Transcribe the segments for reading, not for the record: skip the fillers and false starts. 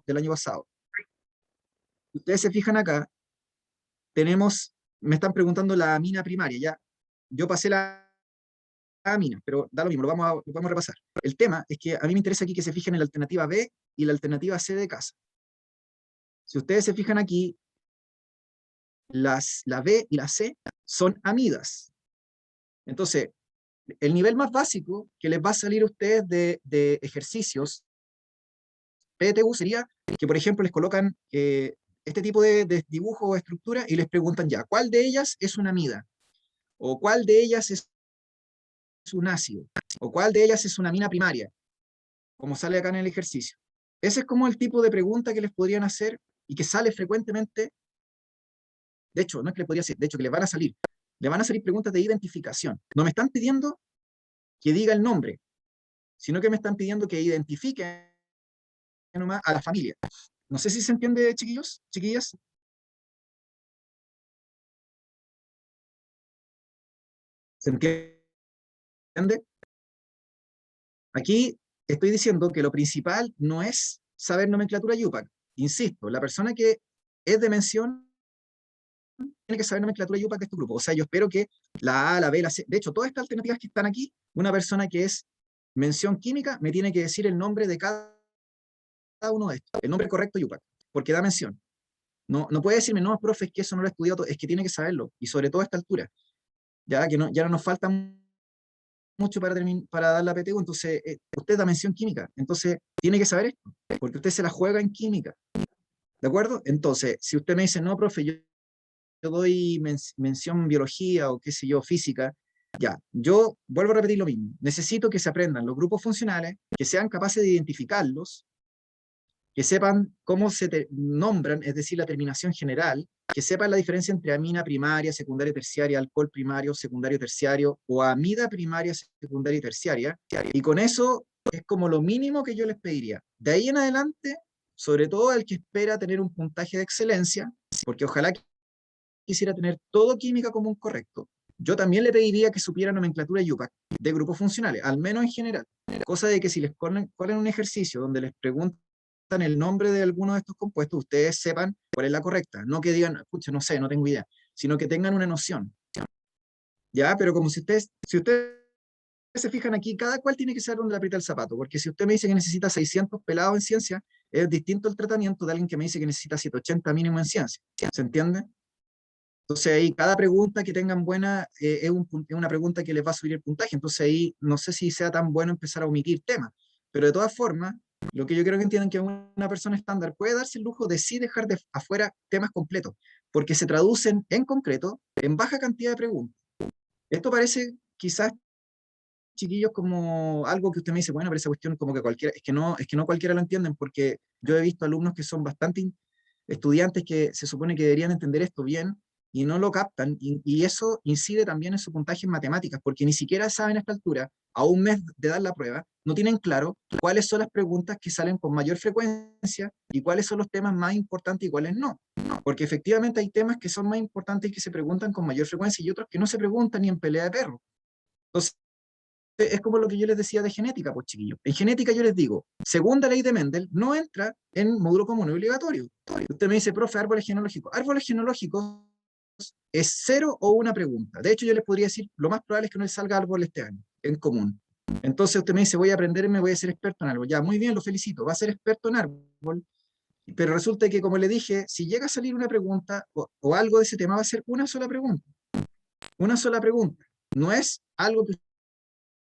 del año pasado. Si ustedes se fijan acá, tenemos, me están preguntando la amina primaria, ya. Yo pasé la amina, pero da lo mismo, lo vamos a repasar. El tema es que a mí me interesa aquí que se fijen en la alternativa B y la alternativa C de casa. Si ustedes se fijan aquí, la B y la C son amidas. Entonces, el nivel más básico que les va a salir a ustedes de ejercicios PTU sería que, por ejemplo, les colocan este tipo de dibujo o estructura y les preguntan ya, ¿cuál de ellas es una amida? ¿O cuál de ellas es un ácido? ¿O cuál de ellas es una amina primaria? Como sale acá en el ejercicio. Ese es como el tipo de pregunta que les podrían hacer y que sale frecuentemente. De hecho, no es que le podría hacer, de hecho, que les van a salir. Le van a salir preguntas de identificación. No me están pidiendo que diga el nombre, sino que me están pidiendo que identifiquen nomás a la familia. No sé si se entiende, chiquillos, chiquillas. ¿Se entiende? Aquí estoy diciendo que lo principal no es saber nomenclatura Yupac. Insisto, la persona que es de mención tiene que saber nomenclatura Yupac de este grupo. O sea, yo espero que la A, la B, la C, de hecho, todas estas alternativas que están aquí, una persona que es mención química me tiene que decir el nombre de cada uno de estos, el nombre correcto Yupac, porque da mención. No, no puede decirme, no, profe, es que eso no lo he estudiado, es que tiene que saberlo, y sobre todo a esta altura, ya que no, ya no nos falta mucho para dar la PTU, entonces usted da mención química, entonces tiene que saber esto, porque usted se la juega en química, ¿de acuerdo? Entonces, si usted me dice, no, profe, yo doy mención biología o qué sé yo, física, ya, yo vuelvo a repetir lo mismo, necesito que se aprendan los grupos funcionales, que sean capaces de identificarlos, que sepan cómo se nombran, es decir, la terminación general, que sepan la diferencia entre amina primaria, secundaria, terciaria, alcohol primario, secundario, terciario, o amida primaria, secundaria y terciaria, y con eso es como lo mínimo que yo les pediría. De ahí en adelante, sobre todo el que espera tener un puntaje de excelencia, porque ojalá quisiera tener todo química como un correcto, yo también le pediría que supiera nomenclatura Yupac de grupos funcionales, al menos en general. Cosa de que si les ponen un ejercicio donde les preguntan el nombre de alguno de estos compuestos, ustedes sepan cuál es la correcta. No que digan, escucha, no sé, no tengo idea, sino que tengan una noción. ¿Ya? Pero como si ustedes se fijan aquí, cada cual tiene que saber dónde le aprieta el zapato, porque si usted me dice que necesita 600 pelados en ciencia, es distinto el tratamiento de alguien que me dice que necesita 780 mínimo en ciencia. ¿Se entiende? Entonces ahí cada pregunta que tengan buena es una pregunta que les va a subir el puntaje. Entonces ahí no sé si sea tan bueno empezar a omitir temas. Pero de todas formas, lo que yo quiero que entiendan que una persona estándar puede darse el lujo de sí dejar afuera temas completos, porque se traducen en concreto en baja cantidad de preguntas. Esto parece quizás, chiquillos, como algo que usted me dice, bueno, pero esa cuestión como que cualquiera, es que no cualquiera lo entienden, porque yo he visto alumnos que son bastante estudiantes que se supone que deberían entender esto bien y no lo captan, y eso incide también en su puntaje en matemáticas, porque ni siquiera saben a esta altura, a un mes de dar la prueba, no tienen claro cuáles son las preguntas que salen con mayor frecuencia y cuáles son los temas más importantes y cuáles no. Porque efectivamente hay temas que son más importantes y que se preguntan con mayor frecuencia y otros que no se preguntan ni en pelea de perro. Entonces, es como lo que yo les decía de genética, pues chiquillos. En genética yo les digo, segunda ley de Mendel no entra en módulo común y obligatorio. Usted me dice, profe, árboles genológicos. Árboles genológicos es cero o una pregunta. De hecho, yo les podría decir, lo más probable es que no les salga árbol este año, en común. Entonces usted me dice, voy a aprenderme, voy a ser experto en árbol. Ya, muy bien, lo felicito, va a ser experto en árbol. Pero resulta que, como le dije, si llega a salir una pregunta o algo de ese tema, va a ser una sola pregunta. Una sola pregunta. No es algo que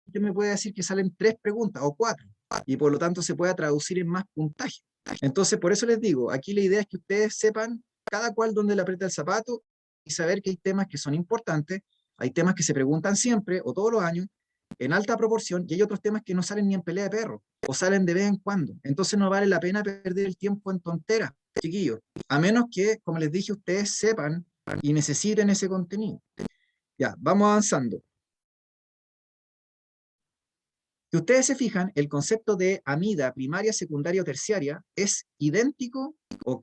usted me puede decir que salen tres preguntas o cuatro, y por lo tanto se pueda traducir en más puntaje. Entonces, por eso les digo, aquí la idea es que ustedes sepan cada cual dónde le aprieta el zapato y saber que hay temas que son importantes, hay temas que se preguntan siempre o todos los años en alta proporción, y hay otros temas que no salen ni en pelea de perro o salen de vez en cuando. Entonces no vale la pena perder el tiempo en tonteras, chiquillos, a menos que, como les dije, ustedes sepan y necesiten ese contenido. Ya, vamos avanzando. Si ustedes se fijan, el concepto de amida primaria, secundaria o terciaria es idéntico o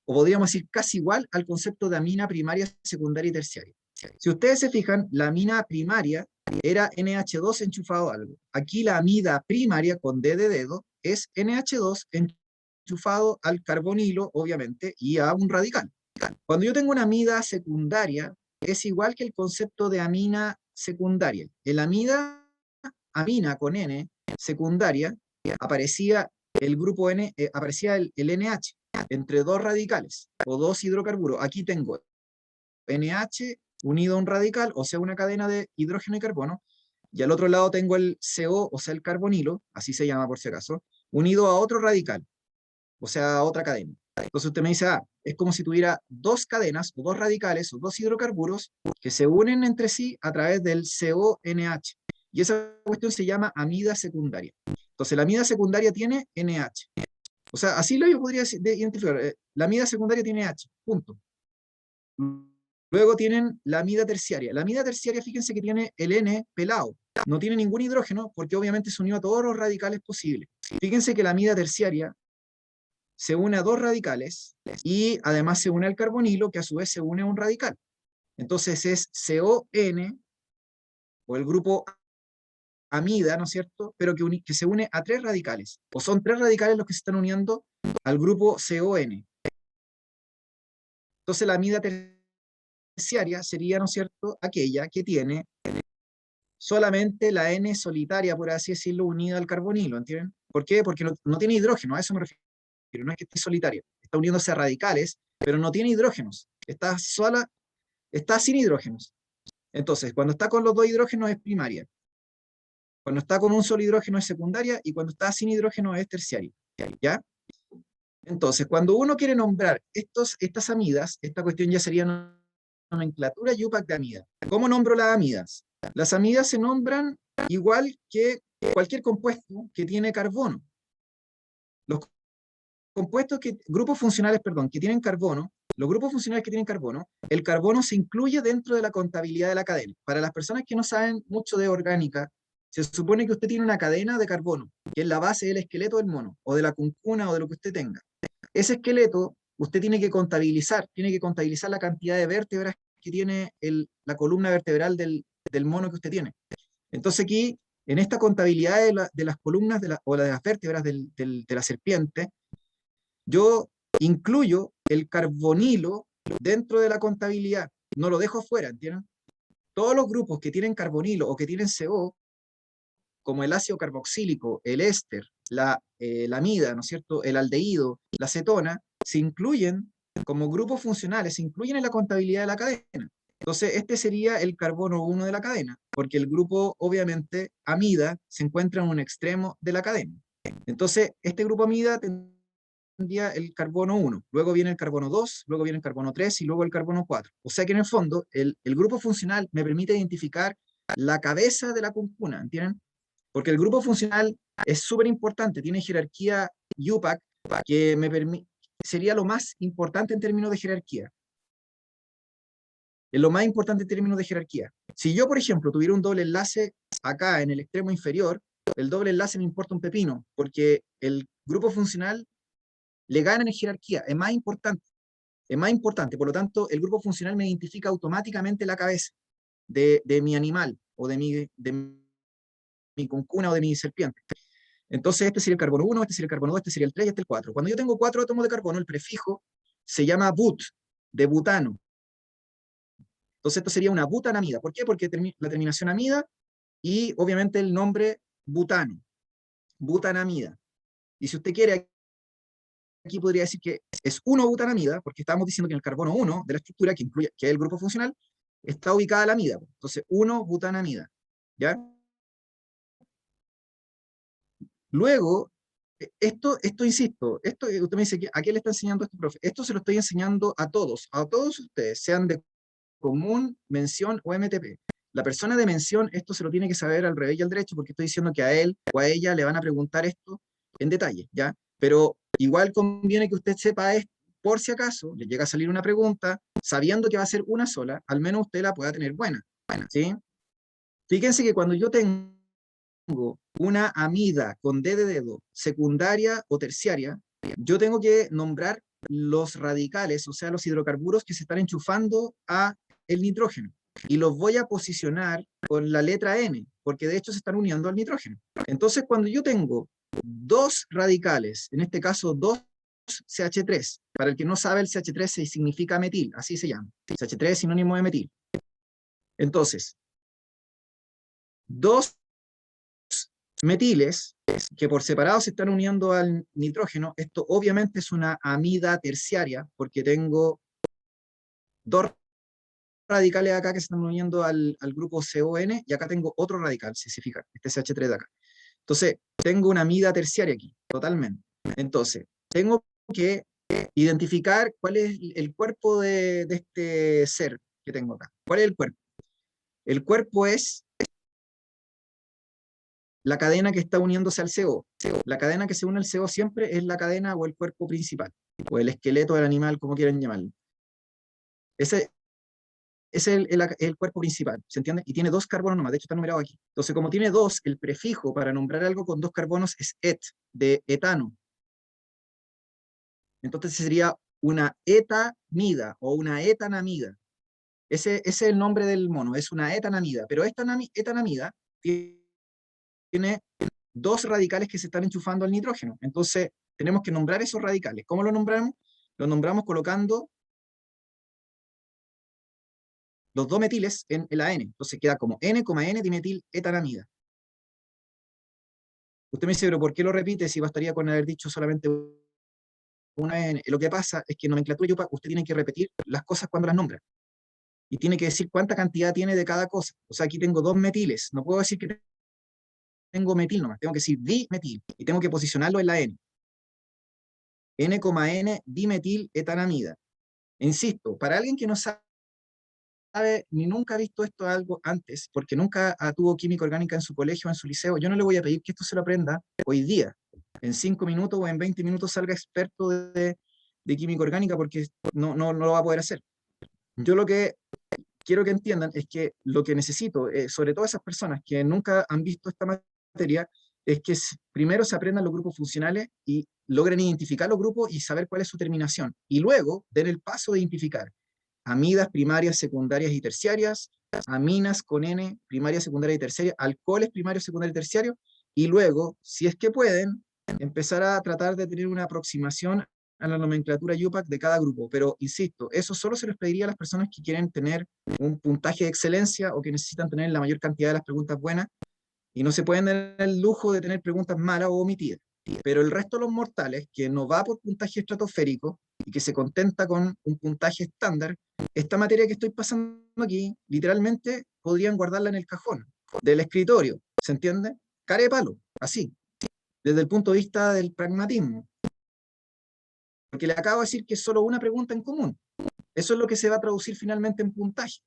podríamos decir casi igual al concepto de amina primaria, secundaria y terciaria. Si ustedes se fijan, la amina primaria era NH2 enchufado a algo. Aquí la amida primaria con D de dedo es NH2 enchufado al carbonilo, obviamente, y a un radical. Cuando yo tengo una amida secundaria, es igual que el concepto de amina secundaria. El amina con N secundaria, aparecía el grupo N, aparecía el NH entre dos radicales o dos hidrocarburos. Aquí tengo NH unido a un radical, o sea, una cadena de hidrógeno y carbono, y al otro lado tengo el CO, o sea, el carbonilo, así se llama por si acaso, unido a otro radical, o sea, a otra cadena. Entonces usted me dice, es como si tuviera dos cadenas, o dos radicales, o dos hidrocarburos, que se unen entre sí a través del CONH. Y esa cuestión se llama amida secundaria. Entonces la amida secundaria tiene NH. O sea, así lo yo podría identificar. La amida secundaria tiene H, punto. Luego tienen la amida terciaria. La amida terciaria, fíjense que tiene el N pelado. No tiene ningún hidrógeno porque obviamente se unió a todos los radicales posibles. Fíjense que la amida terciaria se une a dos radicales y además se une al carbonilo, que a su vez se une a un radical. Entonces es CON, o el grupo amida, ¿no es cierto? Pero que se une a tres radicales. O son tres radicales los que se están uniendo al grupo CON. Entonces la amida terciaria sería, ¿no es cierto?, aquella que tiene solamente la N solitaria, por así decirlo, unida al carbonilo, ¿entienden? ¿Por qué? Porque no tiene hidrógeno, a eso me refiero. No es que esté solitaria, está uniéndose a radicales, pero no tiene hidrógenos, está sola, está sin hidrógenos. Entonces, cuando está con los dos hidrógenos es primaria, cuando está con un solo hidrógeno es secundaria, y cuando está sin hidrógeno es terciaria, ¿ya? Entonces, cuando uno quiere nombrar estas amidas, esta cuestión ya sería nomenclatura IUPAC de amida. ¿Cómo nombro las amidas? Las amidas se nombran igual que cualquier compuesto que tiene carbono. Los compuestos grupos funcionales, perdón, que tienen carbono, los grupos funcionales que tienen carbono, el carbono se incluye dentro de la contabilidad de la cadena. Para las personas que no saben mucho de orgánica, se supone que usted tiene una cadena de carbono, que es la base del esqueleto del mono, o de la cuncuna, o de lo que usted tenga. Ese esqueleto, usted tiene que contabilizar la cantidad de vértebras que tiene la columna vertebral del mono que usted tiene. Entonces aquí, en esta contabilidad de las columnas o de las vértebras de la serpiente, yo incluyo el carbonilo dentro de la contabilidad, no lo dejo afuera, ¿entienden? Todos los grupos que tienen carbonilo o que tienen CO, como el ácido carboxílico, el éster, la amida, ¿no es cierto?, el aldehído, la cetona, se incluyen como grupos funcionales, se incluyen en la contabilidad de la cadena. Entonces, este sería el carbono 1 de la cadena, porque el grupo, obviamente, amida, se encuentra en un extremo de la cadena. Entonces, este grupo amida tendría el carbono 1, luego viene el carbono 2, luego viene el carbono 3 y luego el carbono 4. O sea que en el fondo, el grupo funcional me permite identificar la cabeza de la cuncuna, ¿entienden? Porque el grupo funcional es súper importante, tiene jerarquía IUPAC, que sería lo más importante en términos de jerarquía. Es lo más importante en términos de jerarquía. Si yo, por ejemplo, tuviera un doble enlace acá en el extremo inferior, el doble enlace me importa un pepino, porque el grupo funcional le gana en jerarquía, es más importante. Es más importante, por lo tanto, el grupo funcional me identifica automáticamente la cabeza de mi animal, o de mi cuncuna, o de mi serpiente. Entonces, este sería el carbono 1, este sería el carbono 2, este sería el 3 y este el 4. Cuando yo tengo 4 átomos de carbono, el prefijo se llama but, de butano. Entonces, esto sería una butanamida. ¿Por qué? Porque la terminación amida y, obviamente, el nombre butano. Butanamida. Y si usted quiere, aquí podría decir que es 1-butanamida, porque estamos diciendo que en el carbono 1 de la estructura, que es el grupo funcional, está ubicada la amida. Entonces, 1-butanamida. ¿Ya? Luego, esto insisto, usted me dice, ¿a qué le está enseñando este profe? Esto se lo estoy enseñando a todos ustedes, sean de común, mención o MTP. La persona de mención, esto se lo tiene que saber al revés y al derecho, porque estoy diciendo que a él o a ella le van a preguntar esto en detalle, ¿ya? Pero igual conviene que usted sepa esto, por si acaso le llega a salir una pregunta, sabiendo que va a ser una sola, al menos usted la pueda tener buena, ¿sí? Fíjense que cuando yo tengo una amida con D de dedo, secundaria o terciaria, yo tengo que nombrar los radicales, o sea, los hidrocarburos que se están enchufando a el nitrógeno. Y los voy a posicionar con la letra N, porque de hecho se están uniendo al nitrógeno. Entonces, cuando yo tengo dos radicales, en este caso dos CH3. Para el que no sabe, el CH3 significa metil, así se llama. CH3 es sinónimo de metil. Entonces, dos metiles que por separado se están uniendo al nitrógeno, esto obviamente es una amida terciaria, porque tengo dos radicales acá que se están uniendo al grupo CON, y acá tengo otro radical, si se fijan, este CH3 de acá. Entonces, tengo una amida terciaria aquí, totalmente. Entonces, tengo que identificar cuál es el cuerpo de este ser que tengo acá. ¿Cuál es el cuerpo? El cuerpo es la cadena que está uniéndose al CO. La cadena que se une al CO siempre es la cadena o el cuerpo principal, o el esqueleto del animal, como quieran llamarlo. Ese es el cuerpo principal, ¿se entiende? Y tiene dos carbonos nomás, de hecho está numerado aquí. Entonces, como tiene dos, el prefijo para nombrar algo con dos carbonos es et, de etano. Entonces sería una etamida o una etanamida. Ese es el nombre del mono, es una etanamida. Pero esta etanamida tiene dos radicales que se están enchufando al nitrógeno. Entonces tenemos que nombrar esos radicales. ¿Cómo lo nombramos? Lo nombramos colocando los dos metiles en la N. Entonces queda como N, dimetil etanamida. Usted me dice, pero ¿por qué lo repite si bastaría con haber dicho solamente una N? Lo que pasa es que en nomenclatura Yupac usted tiene que repetir las cosas cuando las nombra. Y tiene que decir cuánta cantidad tiene de cada cosa. O sea, aquí tengo dos metiles. No puedo decir que tengo metil nomás. Tengo que decir dimetil. Y tengo que posicionarlo en la N. N, dimetil etanamida. Insisto, para alguien que no sabe ni nunca ha visto esto algo antes, porque nunca tuvo química orgánica en su colegio o en su liceo, yo no le voy a pedir que esto se lo aprenda hoy día. En 5 minutos o en 20 minutos salga experto de química orgánica, porque no lo va a poder hacer. Yo lo que quiero que entiendan es que lo que necesito, sobre todo esas personas que nunca han visto esta materia, es que primero se aprendan los grupos funcionales y logren identificar los grupos y saber cuál es su terminación. Y luego den el paso de identificar amidas primarias, secundarias y terciarias, aminas con N, primaria, secundaria y terciaria, alcoholes primarios, secundarios y terciarios, y luego, si es que pueden, empezar a tratar de tener una aproximación a la nomenclatura Yupac de cada grupo. Pero, insisto, eso solo se les pediría a las personas que quieren tener un puntaje de excelencia o que necesitan tener la mayor cantidad de las preguntas buenas, y no se pueden dar el lujo de tener preguntas malas o omitidas. Pero el resto de los mortales, que no va por puntaje estratosférico y que se contenta con un puntaje estándar, esta materia que estoy pasando aquí, literalmente podrían guardarla en el cajón del escritorio, ¿se entiende? Cara de palo, así, desde el punto de vista del pragmatismo. Porque le acabo de decir que es solo una pregunta en común. Eso es lo que se va a traducir finalmente en puntaje.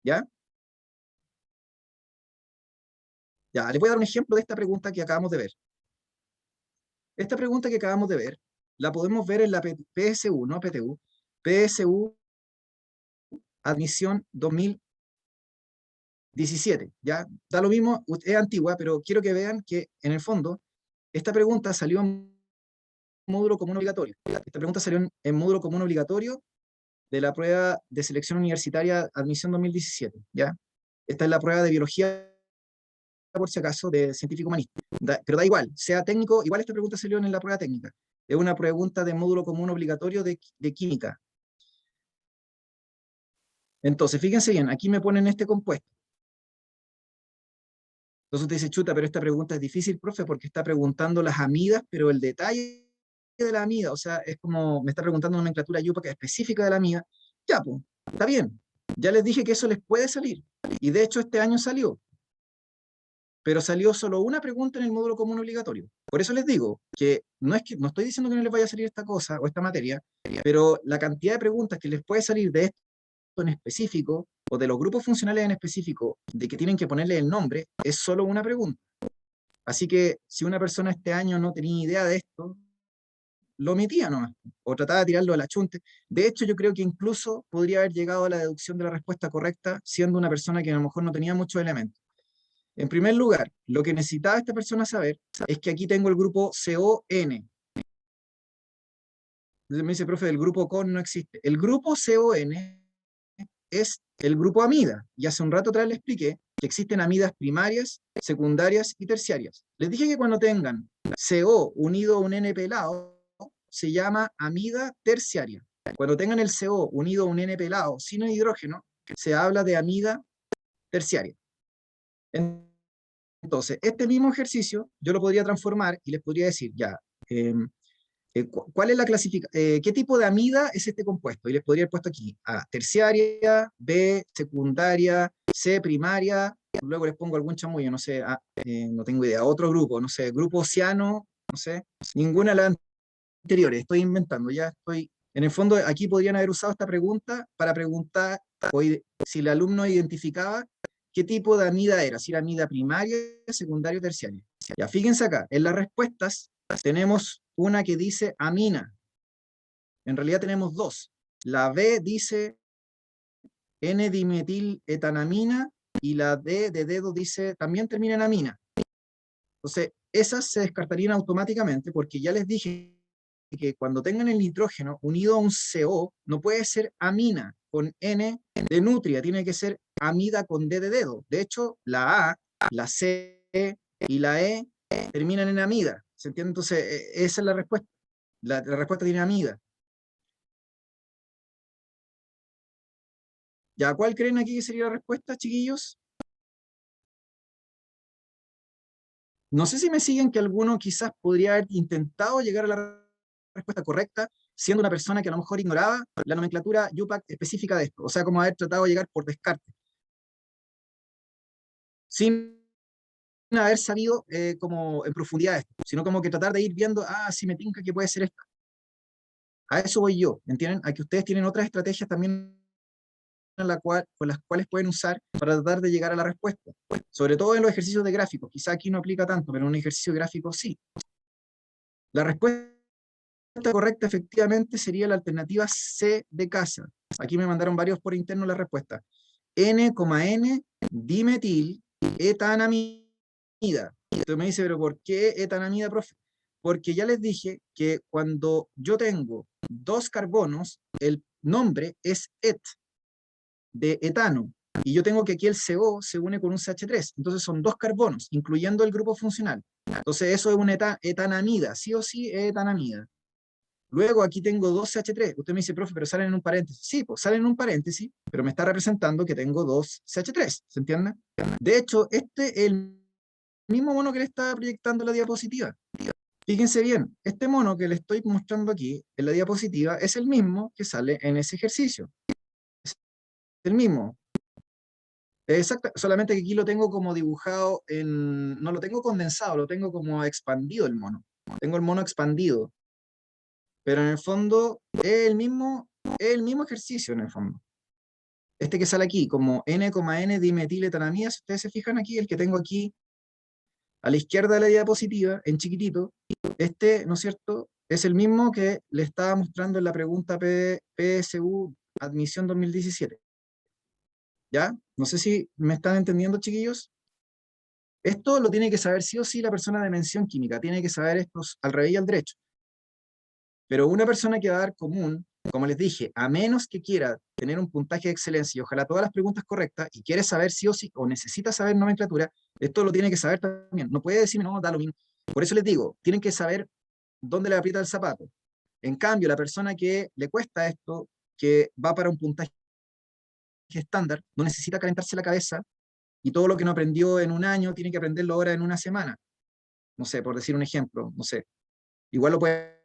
¿Ya? Ya, les voy a dar un ejemplo de esta pregunta que acabamos de ver. Esta pregunta que acabamos de ver, la podemos ver en la PSU, no PTU, PSU Admisión 2017, ¿ya? Da lo mismo, es antigua, pero quiero que vean que, en el fondo, esta pregunta salió en módulo común obligatorio. Esta pregunta salió en módulo común obligatorio de la prueba de selección universitaria Admisión 2017, ¿ya? Esta es la prueba de biología, por si acaso, de científico humanista. Pero da igual, sea técnico, igual esta pregunta salió en la prueba técnica. Es una pregunta de módulo común obligatorio de química. Entonces, fíjense bien, aquí me ponen este compuesto. Entonces usted dice, chuta, pero esta pregunta es difícil, profe, porque está preguntando las amidas, pero el detalle de la amida, o sea, es como me está preguntando una nomenclatura Yupac específica de la amida. Ya, pues, está bien. Ya les dije que eso les puede salir. Y de hecho este año salió. Pero salió solo una pregunta en el módulo común obligatorio. Por eso les digo que no estoy diciendo que no les vaya a salir esta cosa o esta materia, pero la cantidad de preguntas que les puede salir de esto en específico, o de los grupos funcionales en específico, de que tienen que ponerle el nombre, es solo una pregunta. Así que si una persona este año no tenía idea de esto, lo omitía nomás, o trataba de tirarlo al achunte. De hecho, yo creo que incluso podría haber llegado a la deducción de la respuesta correcta, siendo una persona que a lo mejor no tenía muchos elementos. En primer lugar, lo que necesitaba esta persona saber es que aquí tengo el grupo CON. Entonces me dice, profe, el grupo CON no existe. El grupo CON es el grupo amida. Y hace un rato atrás le expliqué que existen amidas primarias, secundarias y terciarias. Les dije que cuando tengan CO unido a un N pelado, se llama amida terciaria. Cuando tengan el CO unido a un N pelado sin hidrógeno, se habla de amida terciaria. Entonces, este mismo ejercicio yo lo podría transformar y les podría decir, ya, ¿cuál es la clasificación? ¿Qué tipo de amida es este compuesto? Y les podría haber puesto aquí A, terciaria, B, secundaria, C, primaria, luego les pongo algún chamullo, no sé, no tengo idea, otro grupo, no sé, grupo oceano, no sé, ninguna de las anteriores, estoy inventando, ya estoy, en el fondo aquí podrían haber usado esta pregunta para preguntar si el alumno identificaba qué tipo de amida era, si era amida primaria, secundaria o terciaria. Ya, fíjense acá, en las respuestas tenemos una que dice amina. En realidad tenemos dos. La B dice N-dimetiletanamina y la D de dedo dice también termina en amina. Entonces, esas se descartarían automáticamente porque ya les dije que cuando tengan el nitrógeno unido a un CO, no puede ser amina con N de nutria, tiene que ser amida con D de dedo. De hecho, la A, la C y la E terminan en amida. ¿Se entiende? Entonces, esa es la respuesta. La respuesta tiene amida. ¿Ya cuál creen aquí que sería la respuesta, chiquillos? No sé si me siguen que alguno quizás podría haber intentado llegar a la respuesta correcta, siendo una persona que a lo mejor ignoraba la nomenclatura UPAC específica de esto. O sea, como haber tratado de llegar por descarte, sin haber sabido como en profundidad esto, sino como que tratar de ir viendo, sí me tinca que puede ser esto. A eso voy yo, ¿entienden? A que ustedes tienen otras estrategias también con las cuales pueden usar para tratar de llegar a la respuesta. Sobre todo en los ejercicios de gráficos. Quizá aquí no aplica tanto, pero en un ejercicio gráfico sí. La respuesta correcta efectivamente sería la alternativa C de casa. Aquí me mandaron varios por interno la respuesta. N,N dimetil etanamida. Entonces me dice, pero ¿por qué etanamida, profe? Porque ya les dije que cuando yo tengo dos carbonos, el nombre es et, de etano. Y yo tengo que aquí el CO se une con un CH3. Entonces son dos carbonos, incluyendo el grupo funcional. Entonces eso es una etanamida, sí o sí es etanamida. Luego aquí tengo dos CH3. Usted me dice, profe, pero salen en un paréntesis. Sí, pues salen en un paréntesis, pero me está representando que tengo dos CH3. ¿Se entiende? De hecho, este es el mismo mono que le estaba proyectando en la diapositiva. Fíjense bien, este mono que le estoy mostrando aquí en la diapositiva es el mismo que sale en ese ejercicio. Es el mismo. Exacto, solamente que aquí lo tengo como dibujado no lo tengo condensado, lo tengo como expandido el mono. Tengo el mono expandido. Pero en el fondo es el mismo ejercicio en el fondo. Este que sale aquí, como N,N dimetiletanamida, si ustedes se fijan aquí, el que tengo aquí a la izquierda de la diapositiva, en chiquitito, este, ¿no es cierto?, es el mismo que le estaba mostrando en la pregunta PSU Admisión 2017. ¿Ya? No sé si me están entendiendo, chiquillos. Esto lo tiene que saber sí o sí la persona de mención química, tiene que saber esto al revés y al derecho. Pero una persona que va a dar común, como les dije, a menos que quiera tener un puntaje de excelencia y ojalá todas las preguntas correctas y quiere saber sí o sí, o necesita saber nomenclatura, esto lo tiene que saber también. No puede decirme, no, da lo mismo. Por eso les digo, tienen que saber dónde le aprieta el zapato. En cambio, la persona que le cuesta esto, que va para un puntaje estándar, no necesita calentarse la cabeza y todo lo que no aprendió en un año tiene que aprenderlo ahora en una semana. No sé, por decir un ejemplo, no sé. Igual lo puede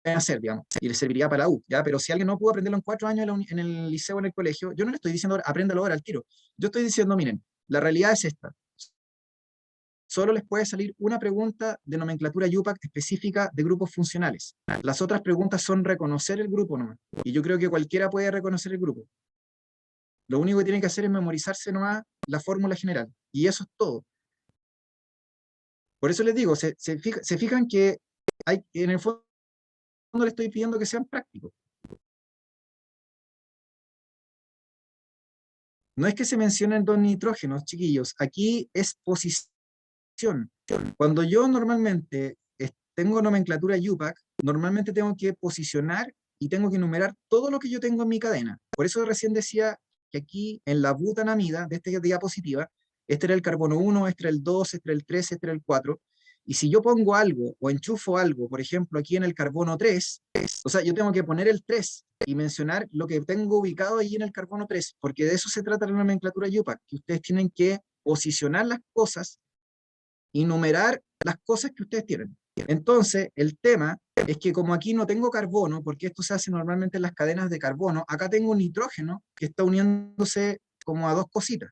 hacer, digamos, y le serviría para la U, ¿ya? Pero si alguien no pudo aprenderlo en 4 años en el liceo o en el colegio, yo no le estoy diciendo apréndalo ahora al tiro. Yo estoy diciendo, miren, la realidad es esta. Solo les puede salir una pregunta de nomenclatura UPAC específica de grupos funcionales. Las otras preguntas son reconocer el grupo nomás. Y yo creo que cualquiera puede reconocer el grupo. Lo único que tiene que hacer es memorizarse nomás la fórmula general. Y eso es todo. Por eso les digo, se fijan que en el fondo le estoy pidiendo que sean prácticos. No es que se mencionen dos nitrógenos, chiquillos. Aquí es posición. Cuando yo normalmente tengo nomenclatura UPAC, normalmente tengo que posicionar y tengo que enumerar todo lo que yo tengo en mi cadena. Por eso recién decía que aquí en la butanamida de esta diapositiva Este era el carbono 1, este era el 2, este era el 3, este era el 4. Y si yo pongo algo o enchufo algo, por ejemplo, aquí en el carbono 3, o sea, yo tengo que poner el 3 y mencionar lo que tengo ubicado ahí en el carbono 3, porque de eso se trata la nomenclatura UPAC, que ustedes tienen que posicionar las cosas y numerar las cosas que ustedes tienen. Entonces, el tema es que como aquí no tengo carbono, porque esto se hace normalmente en las cadenas de carbono, acá tengo un nitrógeno que está uniéndose como a dos cositas.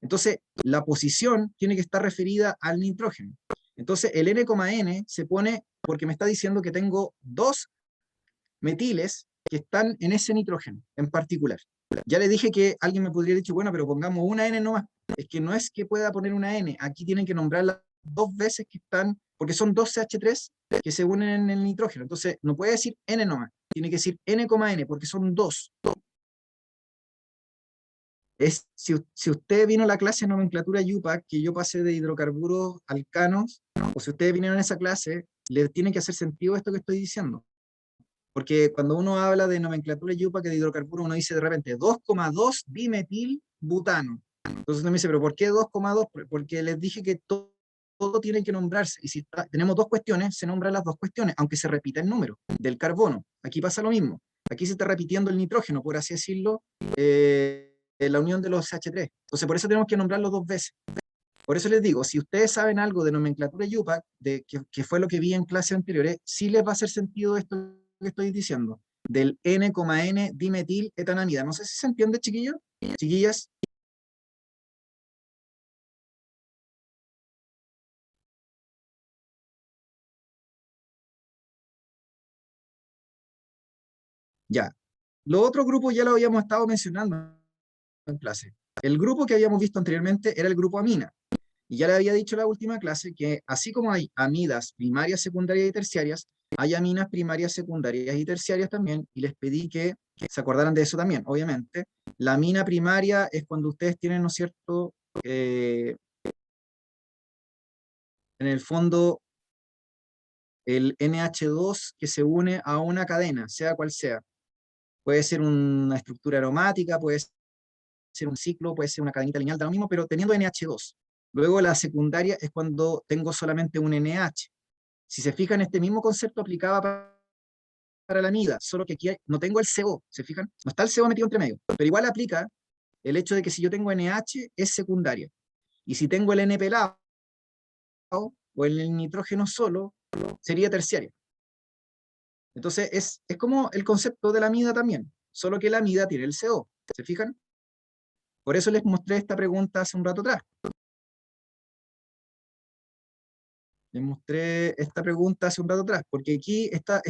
Entonces, la posición tiene que estar referida al nitrógeno. Entonces, el N,N se pone porque me está diciendo que tengo dos metiles que están en ese nitrógeno en particular. Ya le dije que alguien me podría haber dicho, bueno, pero pongamos una N nomás. Es que no es que pueda poner una N, aquí tienen que nombrarla dos veces que están, porque son dos CH3 que se unen en el nitrógeno. Entonces, no puede decir N nomás, tiene que decir N,N, porque son dos. Si usted vino a la clase de nomenclatura UPAC, que yo pasé de hidrocarburos alcanos, o si ustedes vinieron a esa clase, le tiene que hacer sentido esto que estoy diciendo. Porque cuando uno habla de nomenclatura UPAC de hidrocarburos, uno dice de repente 2,2 dimetilbutano. Entonces uno me dice, ¿pero por qué 2,2? Porque les dije que todo tiene que nombrarse. Y si tenemos dos cuestiones, se nombran las dos cuestiones, aunque se repita el número del carbono. Aquí pasa lo mismo. Aquí se está repitiendo el nitrógeno, por así decirlo, la unión de los CH3. Entonces por eso tenemos que nombrarlo dos veces. Por eso les digo, si ustedes saben algo de nomenclatura UPAC, que fue lo que vi en clases anteriores, sí les va a hacer sentido esto que estoy diciendo, del N,N dimetil etanamida. No sé si se entiende, chiquillos, chiquillas. Ya. Los otros grupos ya lo habíamos estado mencionando en clase. El grupo que habíamos visto anteriormente era el grupo amina. Y ya le había dicho en la última clase que así como hay amidas primarias, secundarias y terciarias, hay aminas primarias, secundarias y terciarias también, y les pedí que se acordaran de eso también, obviamente. La amina primaria es cuando ustedes tienen, ¿no es cierto?, en el fondo el NH2 que se une a una cadena, sea cual sea. Puede ser una estructura aromática, puede ser un ciclo, puede ser una cadenita lineal, da lo mismo, pero teniendo NH2. Luego la secundaria es cuando tengo solamente un NH. Si se fijan, este mismo concepto aplicaba para la amida, solo que aquí no tengo el CO, ¿se fijan? No está el CO metido entre medio, pero igual aplica el hecho de que si yo tengo NH es secundaria, y si tengo el N pelado o el nitrógeno solo, sería terciaria. Entonces es como el concepto de la amida también, solo que la amida tiene el CO, ¿se fijan? Por eso les mostré esta pregunta hace un rato atrás. Les mostré esta pregunta hace un rato atrás, porque aquí esta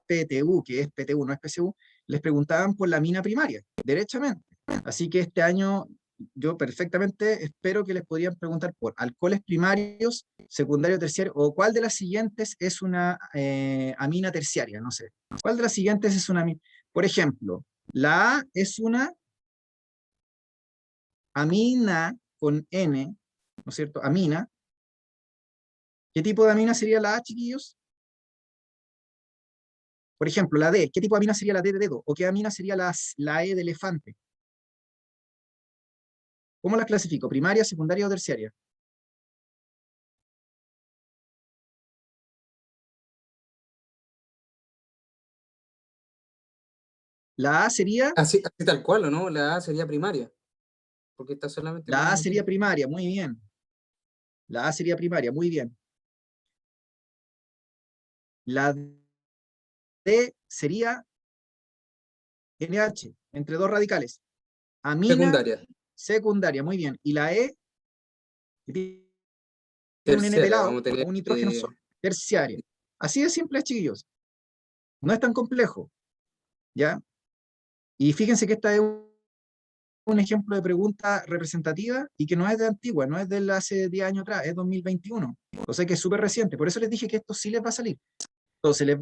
PTU, que es PTU, no es PCU, les preguntaban por la mina primaria, derechamente. Así que este año yo perfectamente espero que les podrían preguntar por alcoholes primarios, secundario, terciario, o cuál de las siguientes es una amina terciaria, no sé. ¿Cuál de las siguientes es una amina? Por ejemplo, la A es una amina con N, ¿no es cierto? Amina. ¿Qué tipo de amina sería la A, chiquillos? Por ejemplo, la D, ¿qué tipo de amina sería la D de dedo? ¿O qué amina sería la E de elefante? ¿Cómo las clasifico? ¿Primaria, secundaria o terciaria? La A sería, Así tal cual, ¿o no? La A sería primaria, porque está solamente con la un A sería metilo. primaria, muy bien. La A sería primaria, muy bien. La D sería NH, entre dos radicales. Amina Secundaria, secundaria, muy bien. Y la E, que tiene un N terciaria, pelado, vamos a tener o un nitrógeno solo, terciaria. Así de simple, chiquillos. No es tan complejo, ¿ya? Y fíjense que esta es un ejemplo de pregunta representativa y que no es de antigua, no es de hace 10 años atrás, es 2021. O sea que es súper reciente. Por eso les dije que esto sí les va a salir. Entonces,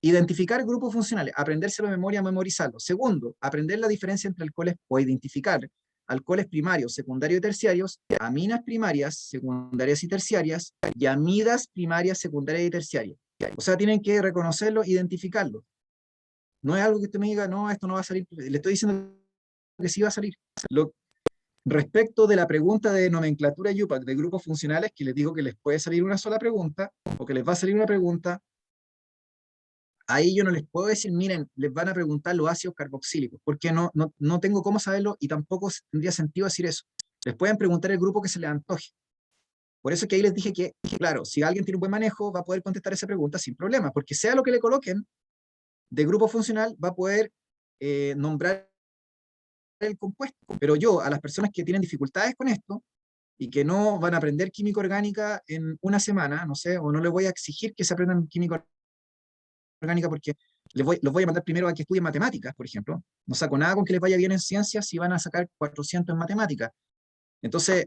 identificar grupos funcionales, aprendérselo de memoria, memorizarlo. Segundo, aprender la diferencia entre alcoholes o identificar alcoholes primarios, secundarios y terciarios, aminas primarias, secundarias y terciarias, y amidas primarias, secundarias y terciarias. O sea, tienen que reconocerlo, identificarlo. No es algo que usted me diga, no, esto no va a salir. Le estoy diciendo que sí va a salir. Respecto de la pregunta de nomenclatura IUPAC de grupos funcionales, que les digo que les puede salir una sola pregunta, o que les va a salir una pregunta, ahí yo no les puedo decir, miren, les van a preguntar los ácidos carboxílicos, porque no tengo cómo saberlo y tampoco tendría sentido decir eso. Les pueden preguntar el grupo que se les antoje. Por eso es que ahí les dije que, claro, si alguien tiene un buen manejo, va a poder contestar esa pregunta sin problema, porque sea lo que le coloquen de grupo funcional, va a poder nombrar el compuesto. Pero yo, a las personas que tienen dificultades con esto, y que no van a aprender química orgánica en una semana, no sé, o no les voy a exigir que se aprendan química orgánica porque los voy a mandar primero a que estudien matemáticas, por ejemplo. No saco nada con que les vaya bien en ciencias si van a sacar 400 en matemáticas. Entonces,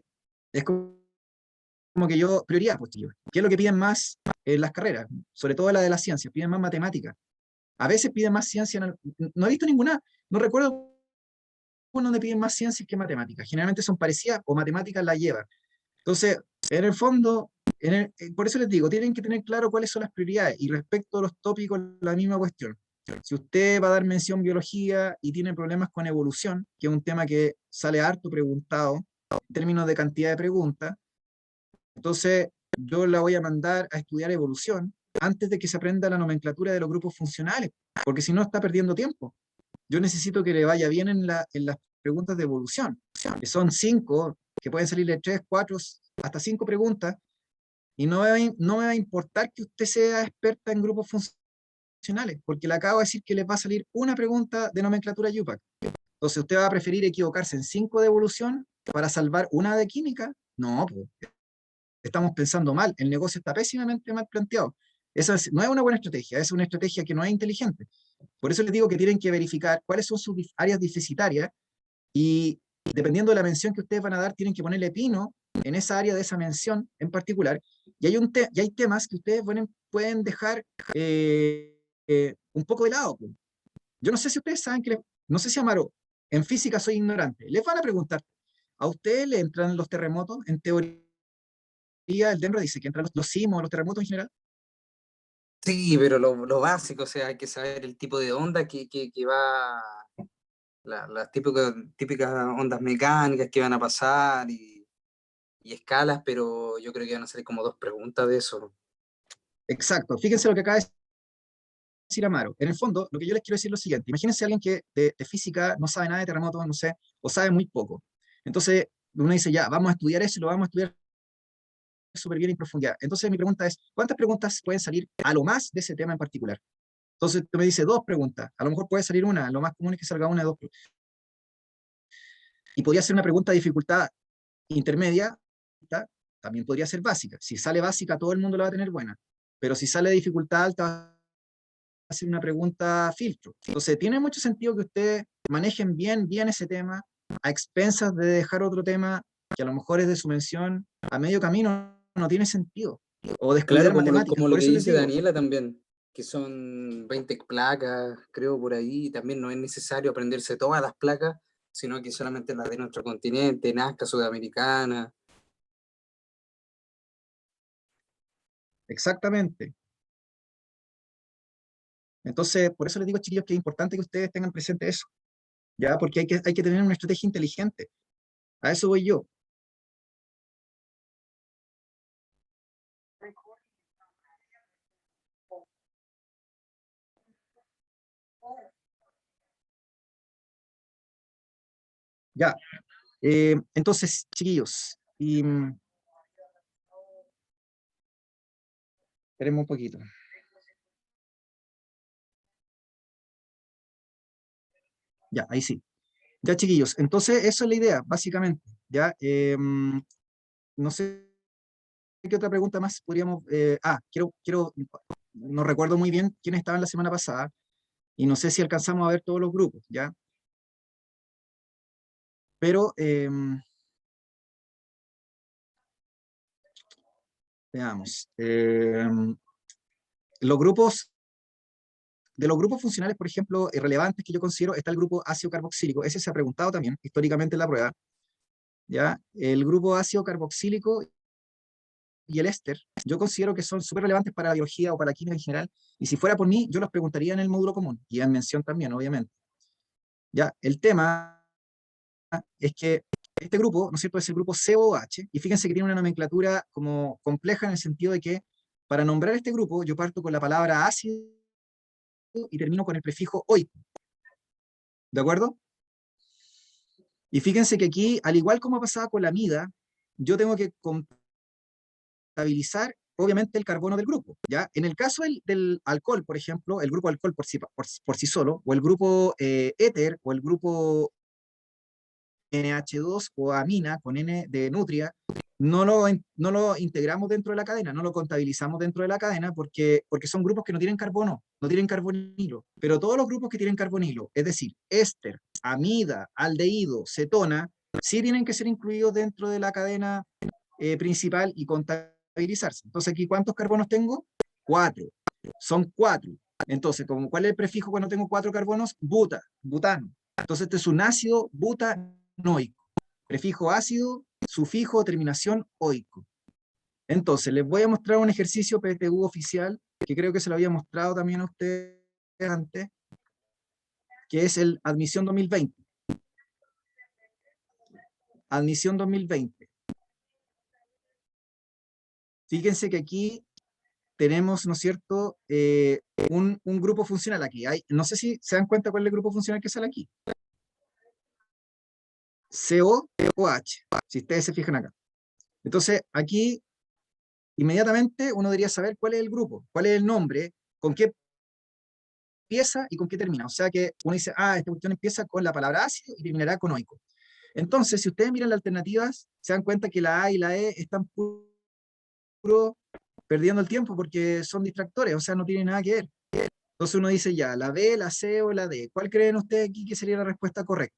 es como que yo, prioridad, pues, tío. ¿Qué es lo que piden más en las carreras? Sobre todo la de las ciencias, piden más matemáticas. A veces piden más ciencia, no he visto ninguna, no recuerdo donde piden más ciencias que matemáticas. Generalmente son parecidas o matemáticas la llevan. Entonces, en el fondo, por eso les digo, tienen que tener claro cuáles son las prioridades. Y respecto a los tópicos, la misma cuestión. Si usted va a dar mención biología y tiene problemas con evolución, que es un tema que sale harto preguntado en términos de cantidad de preguntas, entonces yo la voy a mandar a estudiar evolución antes de que se aprenda la nomenclatura de los grupos funcionales, porque si no está perdiendo tiempo. Yo necesito que le vaya bien en las preguntas de evolución, que son 5, que pueden salirle 3, 4, hasta 5 preguntas, y no me va a importar que usted sea experta en grupos funcionales, porque le acabo de decir que les va a salir una pregunta de nomenclatura UPAC. Entonces, ¿usted va a preferir equivocarse en 5 de evolución para salvar una de química? No, pues, estamos pensando mal, el negocio está pésimamente mal planteado. No es una buena estrategia, es una estrategia que no es inteligente. Por eso les digo que tienen que verificar cuáles son sus áreas deficitarias y dependiendo de la mención que ustedes van a dar, tienen que ponerle pino en esa área de esa mención en particular. Y hay temas que ustedes pueden dejar un poco de lado. Pues. Yo no sé si ustedes saben no sé si Amaro, en física soy ignorante. Les van a preguntar, ¿a ustedes le entran los terremotos? En teoría, el DENRO dice que entran los sismos, los terremotos en general. Sí, pero lo básico, o sea, hay que saber el tipo de onda que va, las típicas ondas mecánicas que van a pasar y escalas, pero yo creo que van a ser como dos preguntas de eso. Exacto. Fíjense lo que acaba de decir Amaro. En el fondo, lo que yo les quiero decir es lo siguiente. Imagínense a alguien que de física no sabe nada de terremotos, no sé, o sabe muy poco. Entonces, uno dice, ya, vamos a estudiar eso y lo vamos a estudiar súper bien en profundidad. Entonces, mi pregunta es, ¿cuántas preguntas pueden salir a lo más de ese tema en particular? Entonces, tú me dices dos preguntas. A lo mejor puede salir una. Lo más común es que salga una de dos. Y podría ser una pregunta de dificultad intermedia, también podría ser básica. Si sale básica, todo el mundo la va a tener buena. Pero si sale de dificultad alta, va a ser una pregunta filtro. Entonces, tiene mucho sentido que ustedes manejen bien ese tema, a expensas de dejar otro tema que a lo mejor es de su mención a medio camino, no tiene sentido. O de Claro, excluir matemáticas. como lo Por que eso les dice digo, Daniela también, que son 20 placas, creo, por ahí, y también no es necesario aprenderse todas las placas, sino que solamente las de nuestro continente, Nazca, Sudamericana. exactamente. Entonces, por eso les digo, chiquillos, que es importante que ustedes tengan presente eso, ¿ya? Porque hay que tener una estrategia inteligente. A eso voy yo. Ya, entonces, chiquillos, y esperemos un poquito. Ya, ahí sí. Ya, chiquillos, entonces eso es la idea, básicamente. Ya, no sé qué otra pregunta más podríamos. No recuerdo muy bien quiénes estaban la semana pasada y no sé si alcanzamos a ver todos los grupos, ya. Pero veamos. Los grupos de los grupos funcionales, por ejemplo, relevantes que yo considero, está el grupo ácido carboxílico. Ese se ha preguntado también históricamente en la prueba. ¿Ya? El grupo ácido carboxílico y el éster, yo considero que son súper relevantes para la biología o para la química en general, y si fuera por mí, yo los preguntaría en el módulo común, y en mención también, obviamente. Ya, el tema es que este grupo, ¿no es cierto?, es el grupo COH, y fíjense que tiene una nomenclatura como compleja en el sentido de que para nombrar este grupo yo parto con la palabra ácido y termino con el prefijo oico, ¿de acuerdo? Y fíjense que aquí, al igual como pasaba con la amida, yo tengo que contabilizar obviamente el carbono del grupo, ¿ya? En el caso del alcohol, por ejemplo, el grupo alcohol por sí solo, o el grupo éter, o el grupo NH2 o amina con N de nutria, no lo integramos dentro de la cadena, no lo contabilizamos dentro de la cadena porque son grupos que no tienen carbono, no tienen carbonilo. Pero todos los grupos que tienen carbonilo, es decir, éster, amida, aldehído, cetona, sí tienen que ser incluidos dentro de la cadena principal y contabilizarse. Entonces, aquí, ¿cuántos carbonos tengo? 4. Son 4. Entonces, ¿cuál es el prefijo cuando tengo 4 carbonos? Butano. Entonces, este es un ácido butanoico. Prefijo ácido, sufijo, terminación oico. Entonces, les voy a mostrar un ejercicio PTU oficial, que creo que se lo había mostrado también a ustedes antes, que es el Admisión 2020. Admisión 2020. Fíjense que aquí tenemos, ¿no es cierto?, un grupo funcional aquí. No sé si se dan cuenta cuál es el grupo funcional que sale aquí. COOH, si ustedes se fijan acá. Entonces, aquí, inmediatamente, uno debería saber cuál es el grupo, cuál es el nombre, con qué empieza y con qué termina. O sea que uno dice, esta cuestión empieza con la palabra ácido y terminará con oico. Entonces, si ustedes miran las alternativas, se dan cuenta que la A y la E están puro perdiendo el tiempo porque son distractores, o sea, no tienen nada que ver. Entonces uno dice ya, la B, la C o la D. ¿Cuál creen ustedes aquí que sería la respuesta correcta?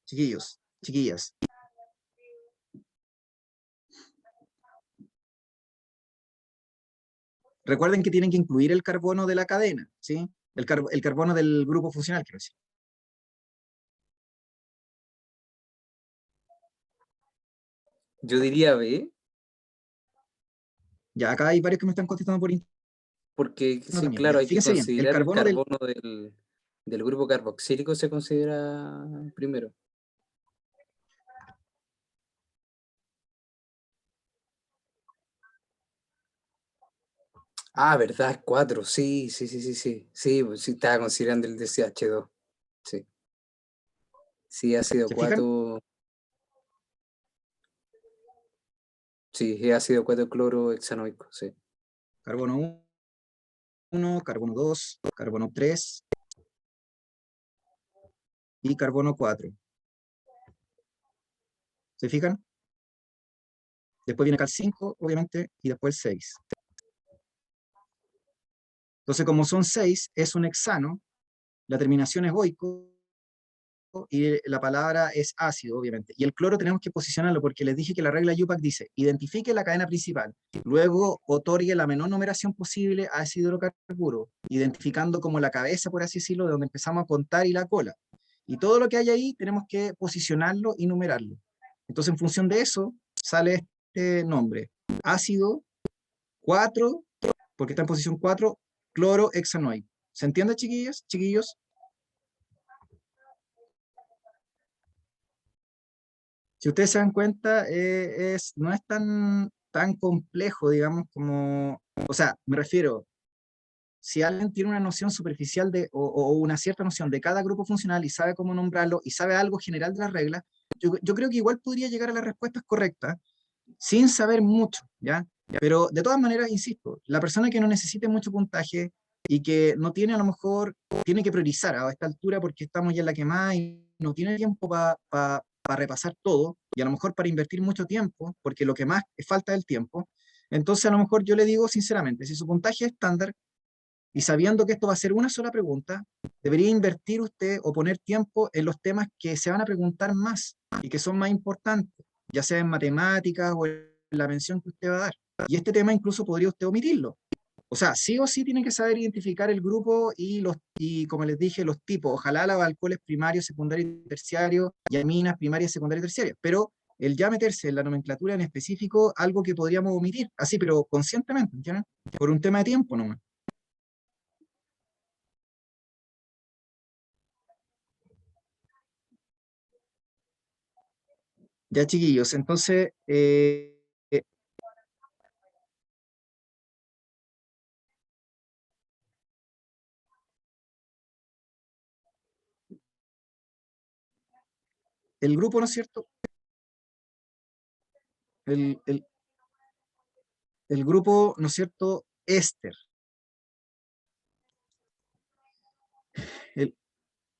Chiquillos, chiquillas. Recuerden que tienen que incluir el carbono de la cadena, ¿sí? El carbono del grupo funcional, quiero decir. Yo diría B, Ya, acá hay varios que me están contestando por interno porque sí, también. claro, Ya, hay que fíjense bien, el considerar el carbono del... carbono del grupo carboxílico, se considera primero. ¿Verdad? Es 4, sí, sí, sí, sí, sí. Sí, pues sí, estaba considerando el DCH2. Sí. Sí, ácido ¿Se fijan? 4. Sí, es ácido 4 clorohexanoico, sí. Carbono 1, carbono 2, carbono 3 y carbono 4. ¿Se fijan? Después viene acá el 5, obviamente, y después el 6. Entonces, como son 6, es un hexano, la terminación es oico, y la palabra es ácido, obviamente. Y el cloro tenemos que posicionarlo porque les dije que la regla UPAC dice, identifique la cadena principal, luego otorgue la menor numeración posible a ese hidrocarburo, identificando como la cabeza, por así decirlo, de donde empezamos a contar y la cola. Y todo lo que hay ahí tenemos que posicionarlo y numerarlo. Entonces, en función de eso, sale este nombre. Ácido 4, porque está en posición 4, clorohexanoico. ¿Se entiende, chiquillas, chiquillos? Si ustedes se dan cuenta, no es tan complejo, digamos, como, o sea, me refiero, si alguien tiene una noción superficial o una cierta noción de cada grupo funcional y sabe cómo nombrarlo y sabe algo general de las reglas, yo creo que igual podría llegar a las respuestas correctas sin saber mucho, ¿ya? Pero de todas maneras, insisto, la persona que no necesite mucho puntaje y que no tiene a lo mejor, tiene que priorizar a esta altura porque estamos ya en la quemada y no tiene tiempo para repasar todo y a lo mejor para invertir mucho tiempo, porque lo que más es falta del tiempo. Entonces a lo mejor yo le digo sinceramente, si su puntaje es estándar y sabiendo que esto va a ser una sola pregunta, debería invertir usted o poner tiempo en los temas que se van a preguntar más y que son más importantes, ya sea en matemáticas o en la mención que usted va a dar. Y este tema incluso podría usted omitirlo. O sea, sí o sí tiene que saber identificar el grupo y como les dije, los tipos. Ojalá los alcoholes primarios, secundarios y terciarios, y aminas primarias, secundarias y terciarias. Pero el ya meterse en la nomenclatura en específico, algo que podríamos omitir, así, pero conscientemente, ¿entienden? Por un tema de tiempo nomás. Ya, chiquillos, entonces, el grupo, ¿no es cierto? El, el- el grupo, ¿no es cierto? Éster. El,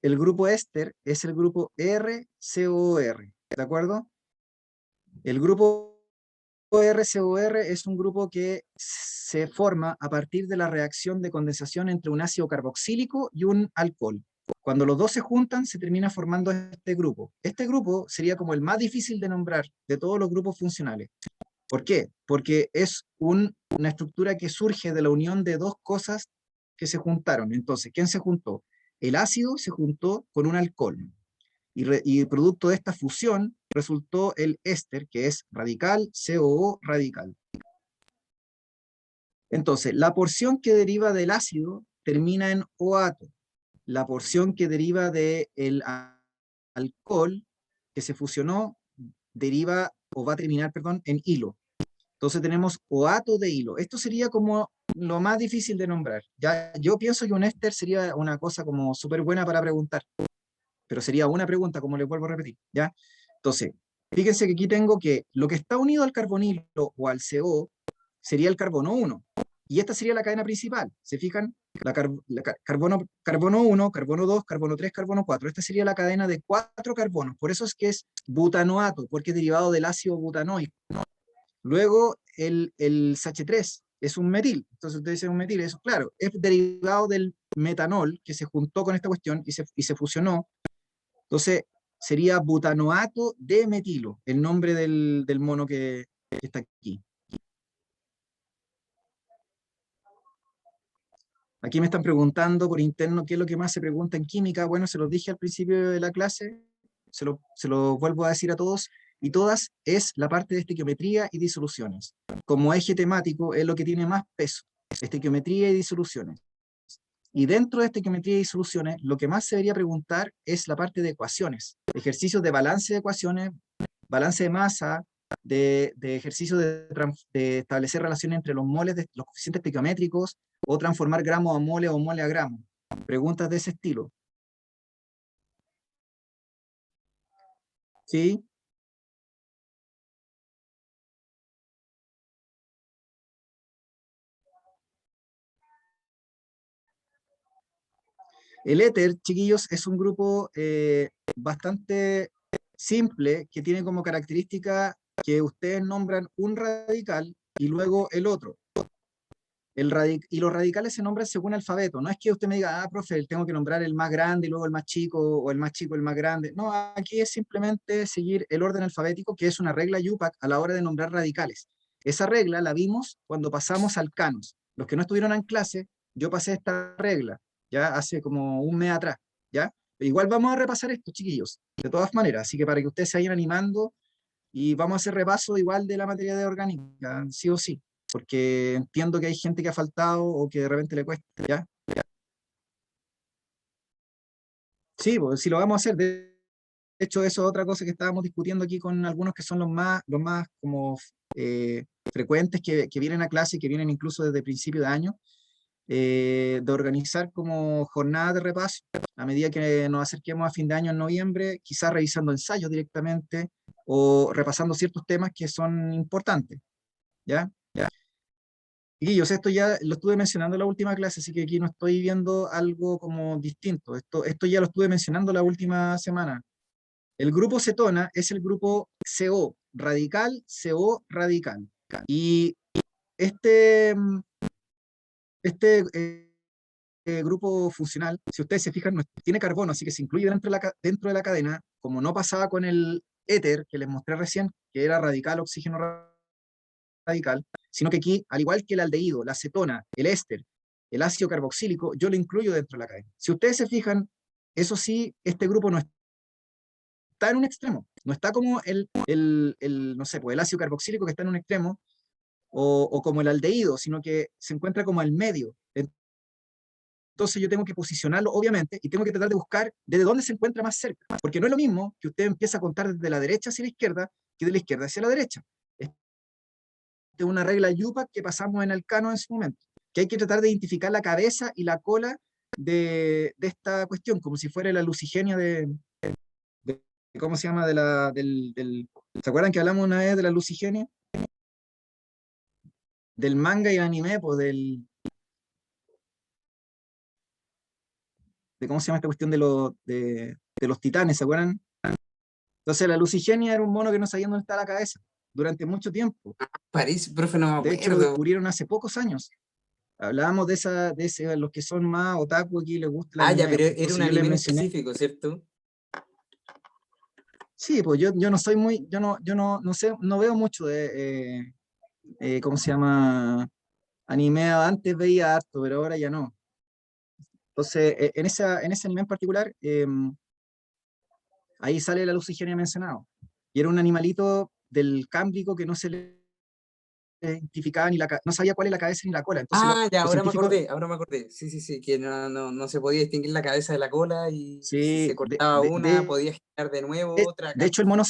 el grupo éster es el grupo RCOR, ¿de acuerdo? El grupo RCOR es un grupo que se forma a partir de la reacción de condensación entre un ácido carboxílico y un alcohol. Cuando los dos se juntan, se termina formando este grupo. Este grupo sería como el más difícil de nombrar de todos los grupos funcionales. ¿Por qué? Porque es una estructura que surge de la unión de dos cosas que se juntaron. Entonces, ¿quién se juntó? El ácido se juntó con un alcohol. Y producto de esta fusión resultó el éster, que es radical, COO radical. Entonces, la porción que deriva del ácido termina en OATO. La porción que deriva del alcohol que se fusionó deriva o va a terminar, perdón, en hilo. Entonces tenemos OATO de hilo. Esto sería como lo más difícil de nombrar. Ya, yo pienso que un éster sería una cosa como súper buena para preguntar, pero sería una pregunta, como les vuelvo a repetir, ¿ya? Entonces, fíjense que aquí tengo que lo que está unido al carbonilo o al CO sería el carbono 1. Y esta sería la cadena principal. ¿Se fijan? Carbono 1, carbono 2, carbono 3, carbono 4. Esta sería la cadena de 4 carbonos. Por eso es que es butanoato, porque es derivado del ácido butanoico. Luego el CH3 es un metil. Entonces ustedes dicen un metil, eso claro, es derivado del metanol que se juntó con esta cuestión y se fusionó. Entonces sería butanoato de metilo, el nombre del mono que está aquí. Aquí me están preguntando por interno qué es lo que más se pregunta en química. Bueno, se los dije al principio de la clase, se lo vuelvo a decir a todos y todas, es la parte de estequiometría y disoluciones. Como eje temático es lo que tiene más peso, estequiometría y disoluciones. Y dentro de estequiometría y disoluciones, lo que más se debería preguntar es la parte de ecuaciones, ejercicios de balance de ecuaciones, balance de masa, de ejercicio de establecer relaciones entre los moles de los coeficientes estequiométricos o transformar gramos a mole o mole a gramo. Preguntas de ese estilo. ¿Sí? El éter, chiquillos, es un grupo bastante simple que tiene como característica que ustedes nombran un radical y luego el otro. Y los radicales se nombran según alfabeto. No es que usted me diga, ah, profe, tengo que nombrar el más grande y luego el más chico, o el más chico el más grande. No, aquí es simplemente seguir el orden alfabético, que es una regla UPAC a la hora de nombrar radicales. Esa regla la vimos cuando pasamos al CANOS. Los que no estuvieron en clase, yo pasé esta regla, ya hace como un mes atrás, ¿ya? Igual vamos a repasar esto, chiquillos, de todas maneras, así que para que ustedes se vayan animando y vamos a hacer repaso igual de la materia de orgánica, sí o sí, porque entiendo que hay gente que ha faltado o que de repente le cuesta, ¿ya? Sí, pues sí lo vamos a hacer. De hecho, eso es otra cosa que estábamos discutiendo aquí con algunos que son los más como frecuentes que vienen a clase y que vienen incluso desde principio de año, de organizar como jornada de repaso a medida que nos acerquemos a fin de año en noviembre, quizás revisando ensayos directamente o repasando ciertos temas que son importantes, ¿ya? Guillos, esto ya lo estuve mencionando en la última clase, así que aquí no estoy viendo algo como distinto. Esto ya lo estuve mencionando la última semana. El grupo cetona es el grupo CO radical. Y este, este grupo funcional, si ustedes se fijan, tiene carbono, así que se incluye dentro de la cadena, como no pasaba con el éter que les mostré recién, que era radical, oxígeno radical, sino que aquí, al igual que el aldehído, la cetona, el éster, el ácido carboxílico, yo lo incluyo dentro de la cadena. Si ustedes se fijan, eso sí, este grupo no está en un extremo, no está como no sé, pues el ácido carboxílico que está en un extremo, o como el aldehído, sino que se encuentra como al medio. Entonces yo tengo que posicionarlo, obviamente, y tengo que tratar de buscar desde dónde se encuentra más cerca, porque no es lo mismo que usted empiece a contar desde la derecha hacia la izquierda que de la izquierda hacia la derecha. Esta es una regla Yupac que pasamos en el Cano en su momento, que hay que tratar de identificar la cabeza y la cola de esta cuestión, como si fuera la lucigenia de- ¿cómo se llama? ¿Se acuerdan que hablamos una vez de la lucigenia? Del manga y el anime, pues de cómo se llama esta cuestión de los titanes, ¿se acuerdan? Entonces la lucigenia era un mono que no sabía dónde estaba la cabeza durante mucho tiempo. Parece, profe, no me De hecho, lo acuerdo. descubrieron hace pocos años. Hablábamos los que son más otaku aquí les gusta el Ah, ya, anime. pero era un Entonces yo les anime en mencioné. específico, ¿cierto? Sí, pues yo no soy muy, no sé, no veo mucho ¿cómo se llama? Anime. Antes veía harto, pero ahora ya no. Entonces, en ese anime en particular, ahí sale la lucigenia mencionado. Y era un animalito del Cámbrico que no se le identificaba no sabía cuál es la cabeza ni la cola. Entonces Ah, ya, los científicos, ahora me acordé. Sí, sí, sí, que no se podía distinguir la cabeza de la cola y si sí, se cortaba una, podía girar de nuevo otra. de hecho el mono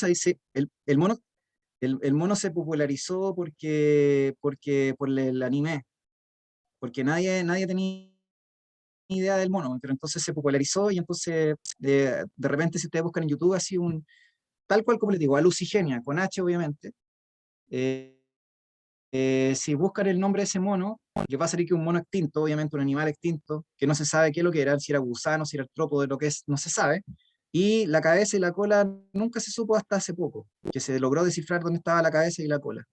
el mono se popularizó por el anime, porque nadie tenía idea del mono, pero entonces se popularizó y entonces de repente si ustedes buscan en YouTube así tal cual como les digo, Alucigenia, con H obviamente, eh, si buscan el nombre de ese mono, que va a salir que un mono extinto, obviamente un animal extinto, que no se sabe qué es lo que era, si era gusano, si era artrópodo, de lo que es, no se sabe, y la cabeza y la cola nunca se supo hasta hace poco, que se logró descifrar dónde estaba la cabeza y la cola.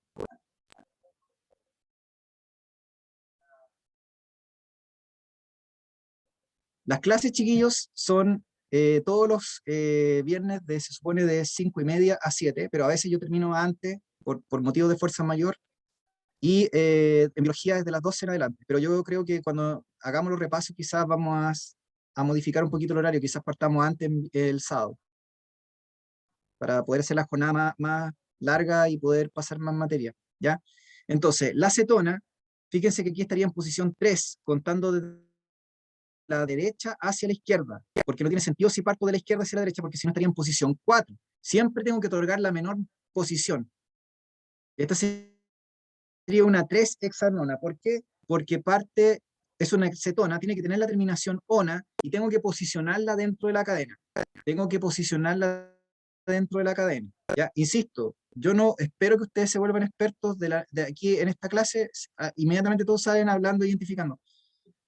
Las clases, chiquillos, son todos los viernes, se supone, de 5:30 a 7, pero a veces yo termino antes por motivos de fuerza mayor. Y en biología desde las 12 en adelante. Pero yo creo que cuando hagamos los repasos quizás vamos a modificar un poquito el horario, quizás partamos antes el sábado, para poder hacer la jornada más larga y poder pasar más materia, ¿ya? Entonces, la cetona, fíjense que aquí estaría en posición 3 contando de la derecha hacia la izquierda, porque no tiene sentido si parto de la izquierda hacia la derecha, porque si no estaría en posición 4. Siempre tengo que otorgar la menor posición. Esta sería una 3 hexanona. ¿Por qué? Porque es una cetona, tiene que tener la terminación ona y tengo que posicionarla dentro de la cadena. Tengo que posicionarla dentro de la cadena. Ya, insisto, yo no espero que ustedes se vuelvan expertos de aquí en esta clase, inmediatamente todos salen hablando e identificando,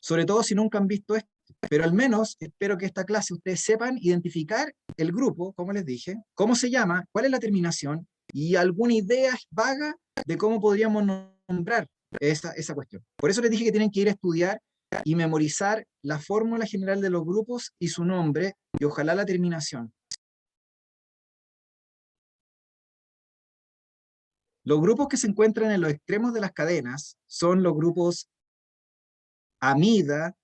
sobre todo si nunca han visto esto, pero al menos espero que esta clase ustedes sepan identificar el grupo, como les dije, cómo se llama, cuál es la terminación y alguna idea vaga de cómo podríamos nombrar esa cuestión. Por eso les dije que tienen que ir a estudiar y memorizar la fórmula general de los grupos y su nombre y ojalá la terminación. Los grupos que se encuentran en los extremos de las cadenas son los grupos amida,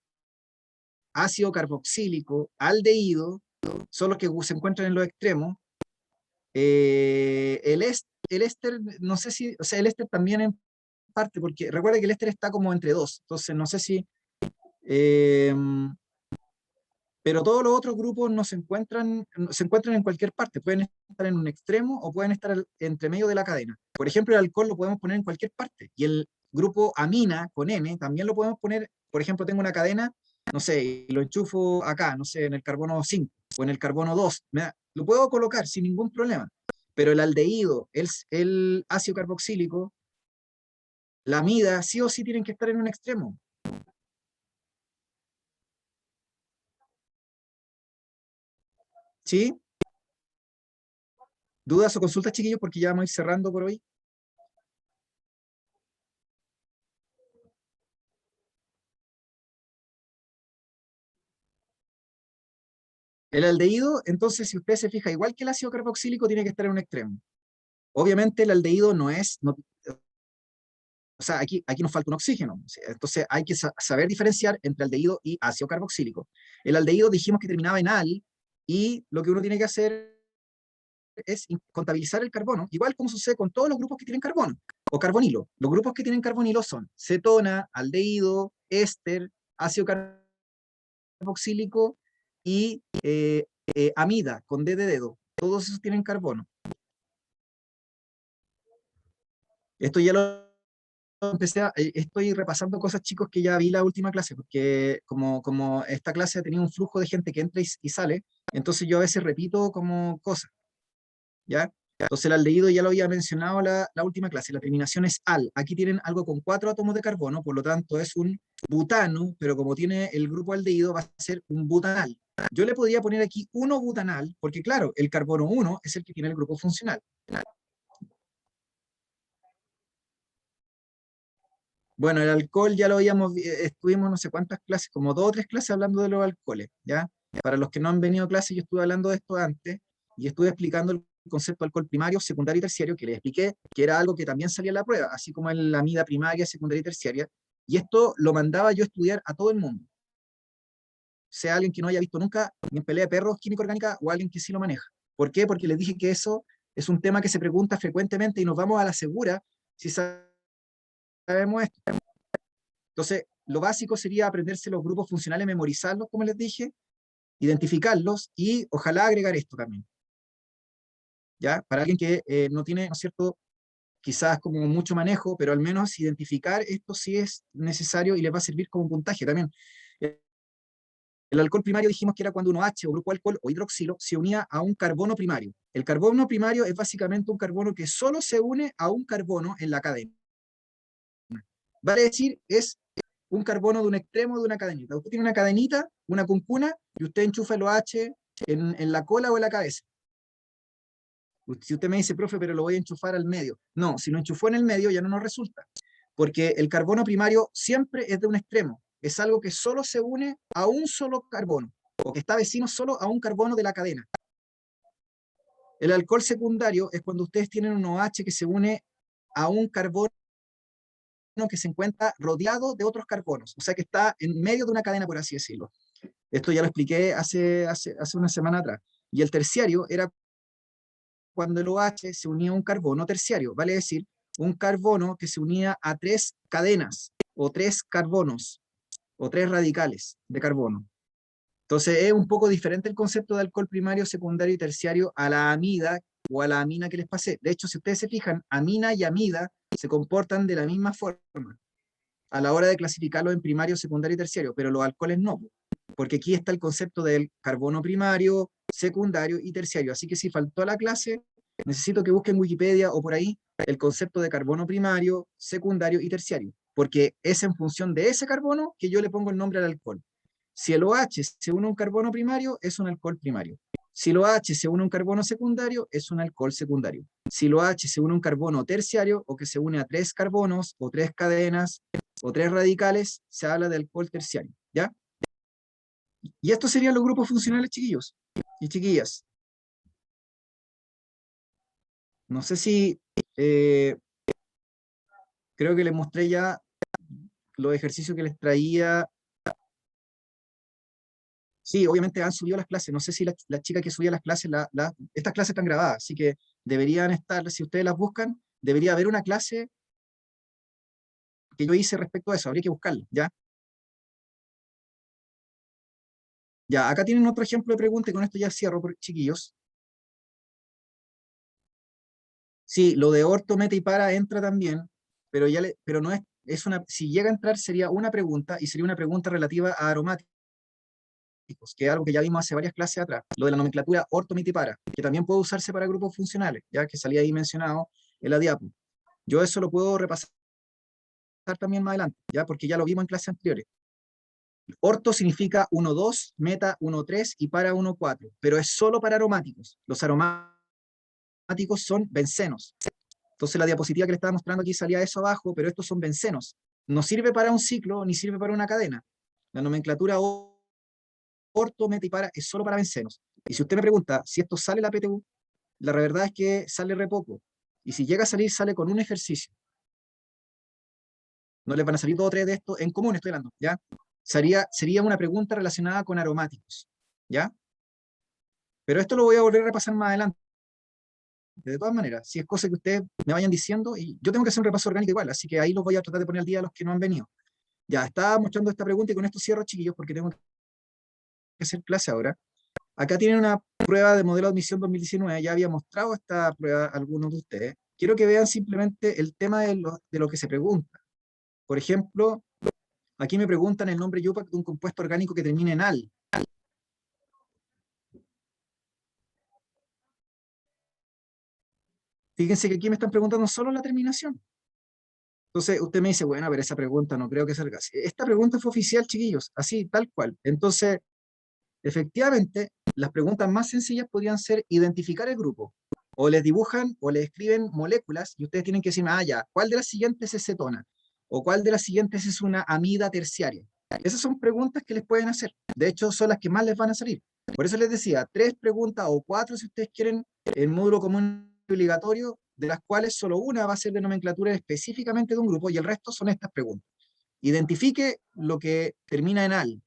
ácido carboxílico, aldehído, son los que se encuentran en los extremos. El éster, no sé si, o sea, el éster también en parte, porque recuerda que el éster está como entre dos, entonces no sé si, eh, pero todos los otros grupos no se encuentran en cualquier parte, pueden estar en un extremo o pueden estar entre medio de la cadena. Por ejemplo, el alcohol lo podemos poner en cualquier parte, y el grupo amina con N también lo podemos poner, por ejemplo, tengo una cadena, no sé, y lo enchufo acá, no sé, en el carbono 5 o en el carbono 2, lo puedo colocar sin ningún problema, pero el aldehído, el ácido carboxílico, la amida, sí o sí tienen que estar en un extremo. ¿Sí? ¿Dudas o consultas, chiquillos? Porque ya vamos a ir cerrando por hoy. El aldehído, entonces, si usted se fija, igual que el ácido carboxílico, tiene que estar en un extremo. Obviamente el aldehído no es, o sea, aquí nos falta un oxígeno. Entonces hay que saber diferenciar entre aldehído y ácido carboxílico. El aldehído dijimos que terminaba en al, y lo que uno tiene que hacer es contabilizar el carbono, igual como sucede con todos los grupos que tienen carbono, o carbonilo. Los grupos que tienen carbonilo son cetona, aldehído, éster, ácido carboxílico y amida, con D de dedo. Todos esos tienen carbono. Esto ya lo estoy repasando cosas, chicos, que ya vi la última clase, porque como esta clase ha tenido un flujo de gente que entra y sale, entonces yo a veces repito como cosas, ¿ya? Entonces el aldehído ya lo había mencionado la última clase, la terminación es al. Aquí tienen algo con 4 átomos de carbono, por lo tanto es un butano, pero como tiene el grupo aldehído va a ser un butanal. Yo le podría poner aquí 1 butanal, porque claro, el carbono 1 es el que tiene el grupo funcional. Bueno, el alcohol ya lo habíamos, estuvimos no sé cuántas clases, como 2 o 3 clases hablando de los alcoholes, ¿ya? Para los que no han venido a clase, yo estuve hablando de esto antes y estuve explicando el concepto de alcohol primario, secundario y terciario, que les expliqué que era algo que también salía en la prueba, así como en la amida primaria, secundaria y terciaria, y esto lo mandaba yo a estudiar a todo el mundo, sea alguien que no haya visto nunca ni en pelea de perros química orgánica o alguien que sí lo maneja. ¿Por qué? Porque les dije que eso es un tema que se pregunta frecuentemente y nos vamos a la segura si sabemos esto. Entonces, lo básico sería aprenderse los grupos funcionales, memorizarlos, como les dije, identificarlos y ojalá agregar esto también, ¿ya? Para alguien que no tiene, ¿no es cierto?, quizás como mucho manejo, pero al menos identificar esto sí es necesario y les va a servir como puntaje también. El alcohol primario dijimos que era cuando un OH o grupo alcohol o hidroxilo se unía a un carbono primario. El carbono primario es básicamente un carbono que solo se une a un carbono en la cadena. Vale decir, es un carbono de un extremo de una cadenita. Usted tiene una cadenita, una cuncuna, y usted enchufa el OH en la cola o en la cabeza. Si usted me dice, profe, pero lo voy a enchufar al medio. No, si lo enchufó en el medio ya no nos resulta. Porque el carbono primario siempre es de un extremo. Es algo que solo se une a un solo carbono, o que está vecino solo a un carbono de la cadena. El alcohol secundario es cuando ustedes tienen un OH que se une a un carbono que se encuentra rodeado de otros carbonos, o sea que está en medio de una cadena, por así decirlo. Esto ya lo expliqué hace una semana atrás. Y el terciario era cuando el OH se unía a un carbono terciario, vale decir, un carbono que se unía a 3 cadenas, o 3 carbonos, o 3 radicales de carbono. Entonces es un poco diferente el concepto de alcohol primario, secundario y terciario a la amida o a la amina que les pasé. De hecho, si ustedes se fijan, amina y amida se comportan de la misma forma a la hora de clasificarlos en primario, secundario y terciario, pero los alcoholes no, porque aquí está el concepto del carbono primario, secundario y terciario. Así que si faltó a la clase, necesito que busquen en Wikipedia o por ahí el concepto de carbono primario, secundario y terciario, porque es en función de ese carbono que yo le pongo el nombre al alcohol. Si el OH se une a un carbono primario, es un alcohol primario. Si el OH se une a un carbono secundario, es un alcohol secundario. Si el OH se une a un carbono terciario, o que se une a 3 carbonos, o 3 cadenas, o 3 radicales, se habla de alcohol terciario, ¿ya? Y estos serían los grupos funcionales, chiquillos y chiquillas. No sé si eh, creo que les mostré ya los ejercicios que les traía. Sí, obviamente han subido las clases. No sé si la chica que subía las clases, estas clases están grabadas, así que deberían estar, si ustedes las buscan, debería haber una clase que yo hice respecto a eso, habría que buscarla, ¿ya? Ya, acá tienen otro ejemplo de pregunta y con esto ya cierro, chiquillos. Sí, lo de orto, meta y para entra también, pero no es una, si llega a entrar sería una pregunta y sería una pregunta relativa a aromáticos, que es algo que ya vimos hace varias clases atrás, lo de la nomenclatura orto, meta y para, que también puede usarse para grupos funcionales, ya que salía ahí mencionado en la diapo. Yo eso lo puedo repasar también más adelante, ya porque ya lo vimos en clases anteriores. Orto significa 1,2, meta 1,3 y para 1,4, pero es solo para aromáticos. Los aromáticos son bencenos. Entonces la diapositiva que le estaba mostrando aquí salía eso abajo, pero estos son bencenos. No sirve para un ciclo ni sirve para una cadena. La nomenclatura orto, meta y para es solo para bencenos. Y si usted me pregunta si esto sale en la PTU, la verdad es que sale re poco. Y si llega a salir, sale con un ejercicio. No les van a salir 2 o 3 de estos en común, estoy hablando, ¿ya? Sería una pregunta relacionada con aromáticos, ¿ya? Pero esto lo voy a volver a repasar más adelante. De todas maneras, si es cosa que ustedes me vayan diciendo, y yo tengo que hacer un repaso orgánico igual, así que ahí los voy a tratar de poner al día a los que no han venido. Ya, estaba mostrando esta pregunta y con esto cierro, chiquillos, porque tengo que hacer clase ahora. Acá tienen una prueba de modelo de admisión 2019, ya había mostrado esta prueba a algunos de ustedes. quiero que vean simplemente el tema de lo que se pregunta. Por ejemplo, aquí me preguntan el nombre Yupac de un compuesto orgánico que termine en al. Fíjense que aquí me están preguntando solo la terminación. Entonces usted me dice, bueno, a ver, esa pregunta no creo que salga así. Esta pregunta fue oficial, chiquillos, así, tal cual. Entonces, efectivamente, las preguntas más sencillas podrían ser identificar el grupo. O les dibujan o les escriben moléculas y ustedes tienen que decirme, ah, ya, ¿cuál de las siguientes es cetona? ¿O cuál de las siguientes es una amida terciaria? Esas son preguntas que les pueden hacer. De hecho, son las que más les van a salir. Por eso les decía, 3 preguntas o 4 si ustedes quieren, el módulo común obligatorio, de las cuales solo una va a ser de nomenclatura específicamente de un grupo y el resto son estas preguntas. Identifique lo que termina en al,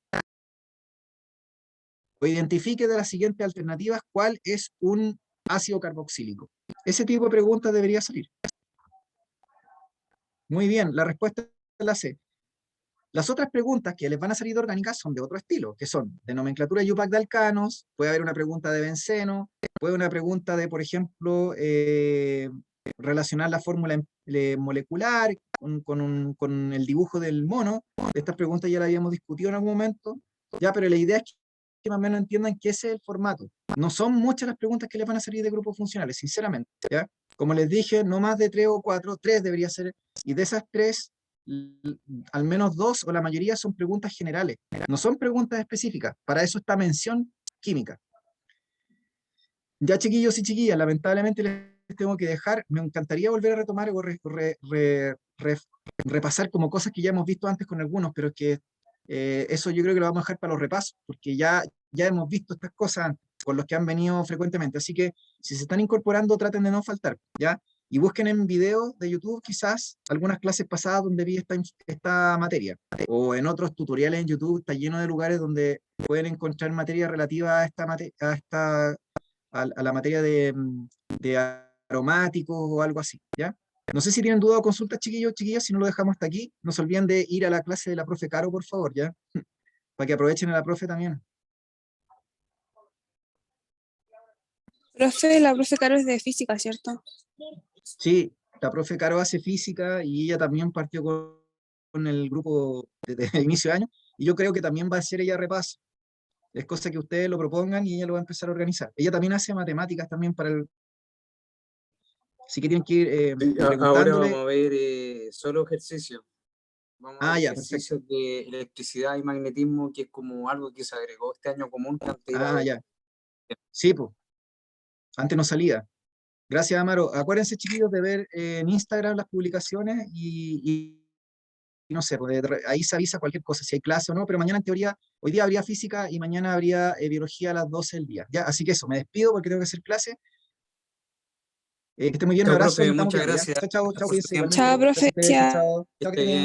o identifique de las siguientes alternativas cuál es un ácido carboxílico. Ese tipo de preguntas debería salir. Muy bien, la respuesta es la C. Las otras preguntas que les van a salir de orgánicas son de otro estilo, que son de nomenclatura Yupac de alcanos, puede haber una pregunta de benceno, puede haber una pregunta de, por ejemplo, relacionar la fórmula molecular con el dibujo del mono. Estas preguntas ya las habíamos discutido en algún momento, ya, pero la idea es que más o menos entiendan que ese es el formato. No son muchas las preguntas que les van a salir de grupos funcionales, sinceramente, ¿ya? Como les dije, no más de 3 o 4, 3 debería ser, y de esas 3, al menos 2 o la mayoría son preguntas generales, no son preguntas específicas. Para eso está mención química. Ya, chiquillos y chiquillas, lamentablemente les tengo que dejar. Me encantaría volver a retomar o repasar como cosas que ya hemos visto antes con algunos, pero es que eso yo creo que lo vamos a dejar para los repasos, porque ya hemos visto estas cosas antes, con los que han venido frecuentemente. Así que si se están incorporando, traten de no faltar, ¿ya? Y busquen en videos de YouTube quizás algunas clases pasadas donde vi esta materia, o en otros tutoriales en YouTube. Está lleno de lugares donde pueden encontrar materia relativa a a la materia de aromáticos o algo así, ¿ya? No sé si tienen duda o consultas, chiquillos, chiquillas, si no lo dejamos hasta aquí. No se olviden de ir a la clase de la profe Caro, por favor, ¿ya? Para que aprovechen a la profe también. Profe, la profe Caro es de física, ¿cierto? Sí, la profe Caro hace física y ella también partió con el grupo desde el inicio de año, y yo creo que también va a hacer ella repaso. Es cosa que ustedes lo propongan y ella lo va a empezar a organizar. Ella también hace matemáticas también para el... Así que tienen que ir Sí, ahora preguntándole. vamos a ver solo ejercicios. Vamos a ver Ya, perfecto. ejercicios de electricidad y magnetismo, que es como algo que se agregó este año común. Ya. Sí, pues, antes no salía. Gracias, Amaro. Acuérdense, chiquillos, de ver en Instagram las publicaciones y no sé, pues, ahí se avisa cualquier cosa, si hay clase o no, pero mañana en teoría, hoy día habría física y mañana habría biología a las 12 del día. Ya, así que eso, me despido porque tengo que hacer clase. Que esté muy bien, un Chao, abrazo y profe, estamos muchas viendo, ¿ya? gracias Chao, por su cuídense tiempo. igualmente. Chao, Gracias a profe. ustedes, chao, chao. Que Chao, que esté estén bien. bien.